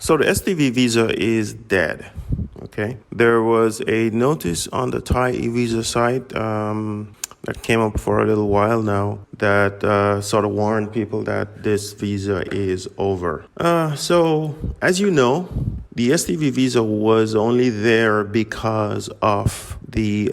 So the STV visa is dead. Okay. There was a notice on the Thai visa site that came up for a little while now that sort of warned people that this visa is over. So as you know, the STV visa was only there because of the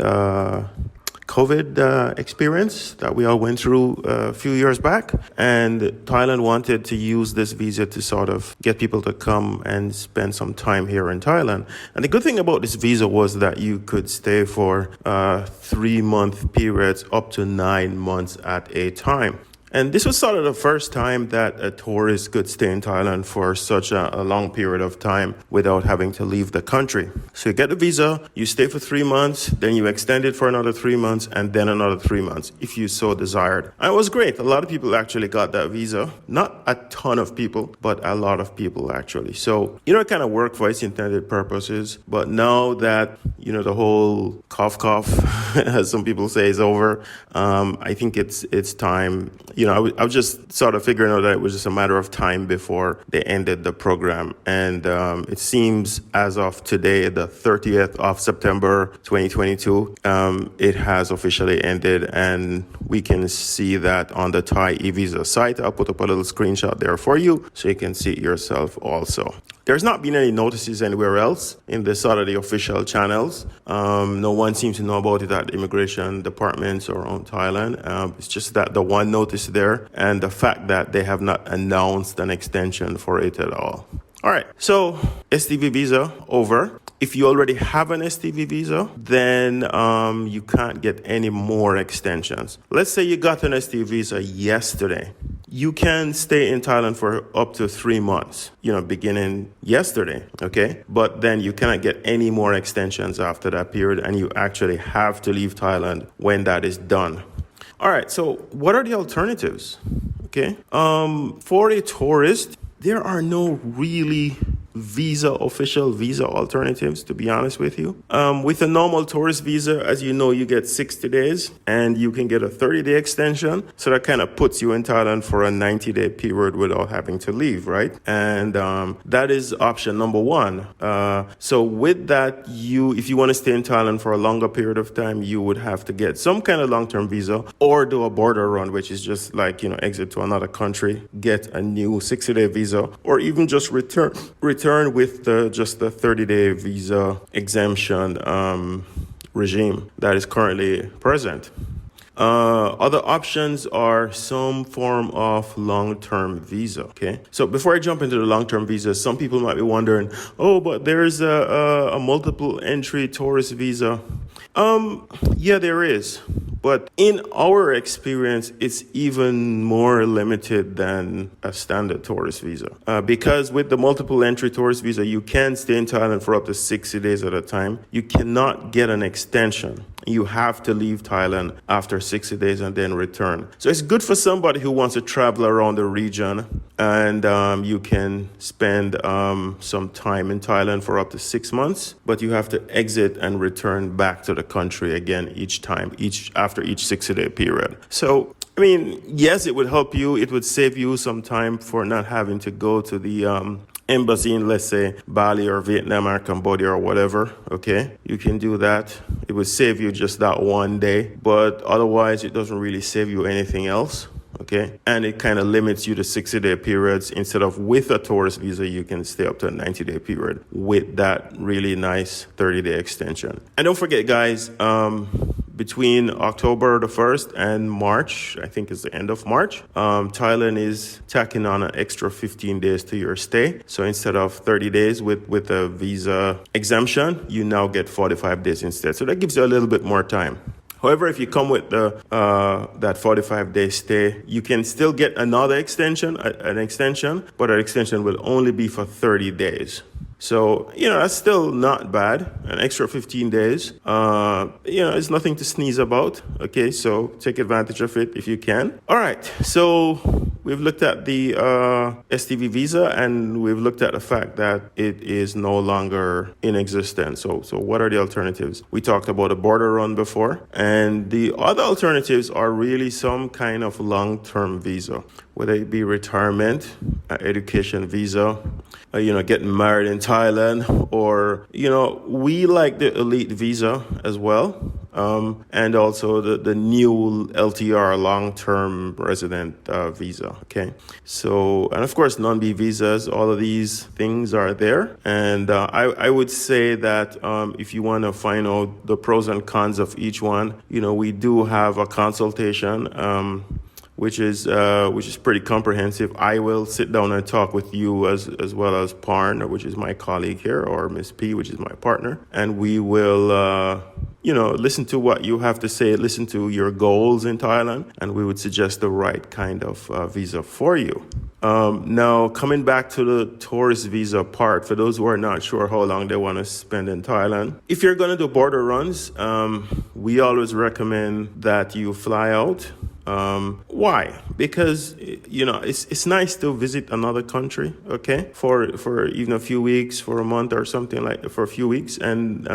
COVID experience that we all went through a few years back. And Thailand wanted to use this visa to sort of get people to come and spend some time here in Thailand. And the good thing about this visa was that you could stay for 3-month periods up to 9 months at a time. And this was sort of the first time that a tourist could stay in Thailand for such a long period of time without having to leave the country. So you get the visa, you stay for 3 months, then you extend it for another 3 months, and then another 3 months, if you so desired. And it was great. A lot of people actually got that visa. Not a ton of people, but a lot of people actually. So, it kind of worked for its intended purposes. But now that, the whole cough, as some people say, is over, I think it's time. I was just sort of figuring out that it was just a matter of time before they ended the program. And it seems as of today, the 30th of September, 2022, it has officially ended. And we can see that on the Thai e-visa site. I'll put up a little screenshot there for you so you can see it yourself also. There's not been any notices anywhere else in the sort of the official channels. No one seems to know about it at immigration departments around Thailand. It's just that the one notice there and the fact that they have not announced an extension for it at all. All right, so STV visa over. If you already have an STV visa, then you can't get any more extensions. Let's say you got an STV visa yesterday. You can stay in Thailand for up to 3 months, beginning yesterday, okay? But then you cannot get any more extensions after that period, and you actually have to leave Thailand when that is done. All right, so what are the alternatives, okay? For a tourist, there are no really official visa alternatives, to be honest with you. With a normal tourist visa, as you know, you get 60 days and you can get a 30-day extension. So that kind of puts you in Thailand for a 90-day period without having to leave, right? And that is option number one. So with that, if you want to stay in Thailand for a longer period of time, you would have to get some kind of long-term visa or do a border run, which is just like, exit to another country, get a new 60-day visa, or even just return with just the 30-day visa exemption regime that is currently present. Other options are some form of long-term visa, okay? So before I jump into the long-term visa, some people might be wondering, but there's a multiple entry tourist visa. Yeah, there is. But in our experience, it's even more limited than a standard tourist visa. Because with the multiple entry tourist visa, you can stay in Thailand for up to 60 days at a time. You cannot get an extension. You have to leave Thailand after 60 days and then return. So it's good for somebody who wants to travel around the region, and you can spend some time in Thailand for up to 6 months, but you have to exit and return back to the country again after each 60-day period. So, yes, it would help you. It would save you some time for not having to go to the embassy in, let's say, Bali or Vietnam or Cambodia or whatever, okay? You can do that. It would save you just that one day, but otherwise it doesn't really save you anything else, okay? And it kind of limits you to 60-day periods. Instead of with a tourist visa, you can stay up to a 90-day period with that really nice 30-day extension. And don't forget, guys, between October the 1st and March, I think is the end of March, Thailand is tacking on an extra 15 days to your stay. So instead of 30 days with a visa exemption, you now get 45 days instead. So that gives you a little bit more time. However, if you come with that 45-day stay, you can still get another extension, but that extension will only be for 30 days. So, that's still not bad. An extra 15 days, it's nothing to sneeze about. Okay, so take advantage of it if you can. All right, so We've looked at the STV visa, and we've looked at the fact that it is no longer in existence. So what are the alternatives? We talked about a border run before, and the other alternatives are really some kind of long-term visa, whether it be retirement, education visa, getting married in Thailand, or, we like the elite visa as well. And also the new LTR Long-term resident visa. Okay. So, and of course, non-B visas, all of these things are there. And I would say that if you want to find out the pros and cons of each one, we do have a consultation. Which is pretty comprehensive. I will sit down and talk with you as well as Parn, which is my colleague here, or Miss P, which is my partner, and we will listen to what you have to say, listen to your goals in Thailand, and we would suggest the right kind of visa for you. Now, coming back to the tourist visa part, for those who are not sure how long they want to spend in Thailand, if you're going to do border runs, we always recommend that you fly out. Why? Because, it's nice to visit another country, okay, for even a few weeks, for a month or something like that, for a few weeks. And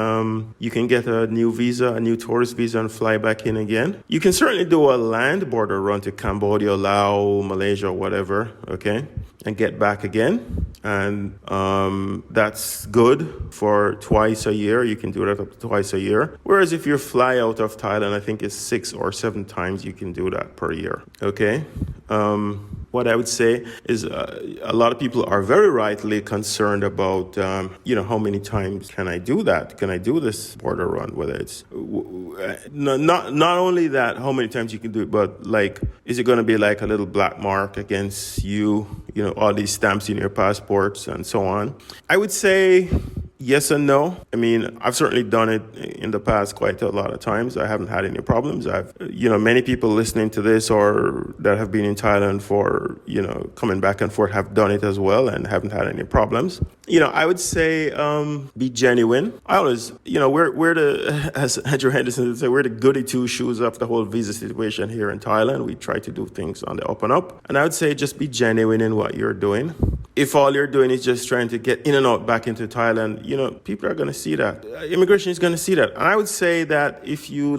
you can get a new visa, a new tourist visa, and fly back in again. You can certainly do a land border run to Cambodia, Laos, Malaysia, whatever, okay, and get back again. And that's good for twice a year. You can do that up to twice a year. Whereas if you fly out of Thailand, I think it's 6 or 7 times you can do that per year. Okay. What I would say is a lot of people are very rightly concerned about, how many times can I do that? Can I do this border run? Whether it's not only that, how many times you can do it, but like, is it going to be like a little black mark against you? All these stamps in your passports and so on. I would say yes and no. I mean, I've certainly done it in the past quite a lot of times. I haven't had any problems. Many people listening to this or that have been in Thailand for, coming back and forth have done it as well and haven't had any problems. I would say be genuine. I always, we're the, as Andrew Henderson would say, we're the goody two shoes of the whole visa situation here in Thailand. We try to do things on the up and up. And I would say just be genuine in what you're doing. If all you're doing is just trying to get in and out back into Thailand, people are going to see that. Immigration is going to see that. And I would say that if you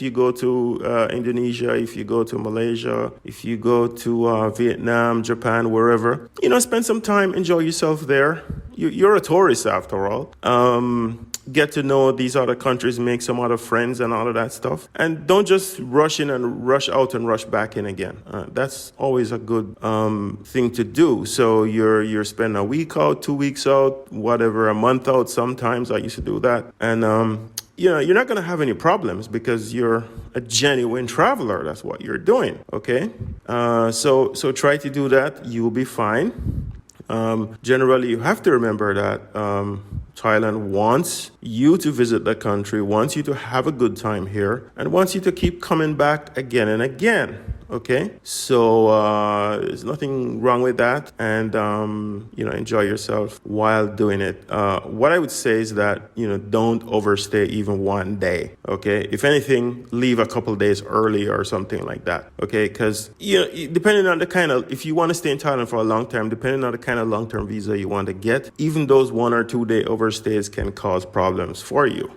go to Indonesia, if you go to Malaysia, if you go to Vietnam, Japan, wherever, spend some time, enjoy yourself there. You're a tourist after all. Get to know these other countries, make some other friends and all of that stuff. And don't just rush in and rush out and rush back in again. That's always a good thing to do. So you're spending a week out, 2 weeks out, whatever, a month out sometimes. I used to do that. And, you're not going to have any problems because you're a genuine traveler. That's what you're doing. Okay. So try to do that. You'll be fine. Generally, you have to remember that Thailand wants you to visit the country, wants you to have a good time here, and wants you to keep coming back again and again. Okay, so there's nothing wrong with that, and enjoy yourself while doing it. What I would say is that don't overstay even one day. Okay, if anything, leave a couple days early or something like that. Okay, because depending on the kind of, if you want to stay in Thailand for a long time, depending on the kind of long-term visa you want to get, even those 1 or 2 day overstays can cause problems for you.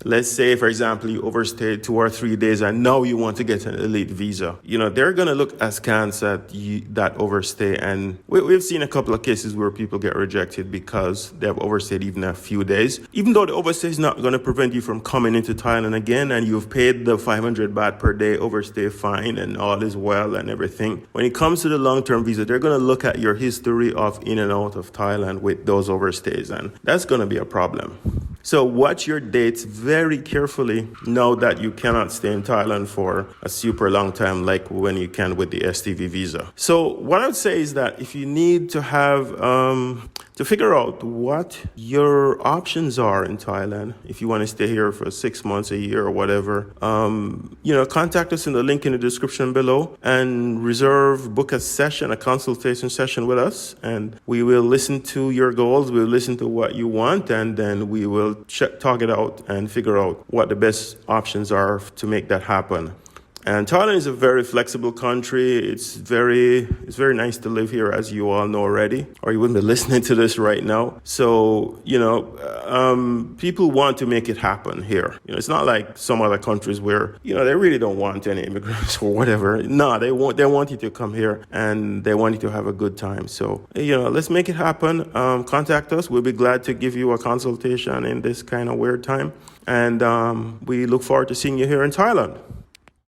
Let's say, for example, you overstayed 2 or 3 days and now you want to get an elite visa. They're going to look askance at that overstay. And we've seen a couple of cases where people get rejected because they have overstayed even a few days. Even though the overstay is not going to prevent you from coming into Thailand again and you've paid the 500 baht per day overstay fine and all is well and everything. When it comes to the long-term visa, they're going to look at your history of in and out of Thailand with those overstays. And that's going to be a problem. So watch your dates very carefully. Know that you cannot stay in Thailand for a super long time like when you can with the STV visa. So what I would say is that if you need to have to figure out what your options are in Thailand, if you want to stay here for 6 months, a year, or whatever, contact us in the link in the description below and book a session, a consultation session with us, and we will listen to your goals, we'll listen to what you want, and then we will talk it out and figure out what the best options are to make that happen. And Thailand is a very flexible country. It's very nice to live here, as you all know already, or you wouldn't be listening to this right now. So, people want to make it happen here. It's not like some other countries where, they really don't want any immigrants or whatever. No, they want you to come here and they want you to have a good time. So, let's make it happen. Contact us. We'll be glad to give you a consultation in this kind of weird time. And we look forward to seeing you here in Thailand.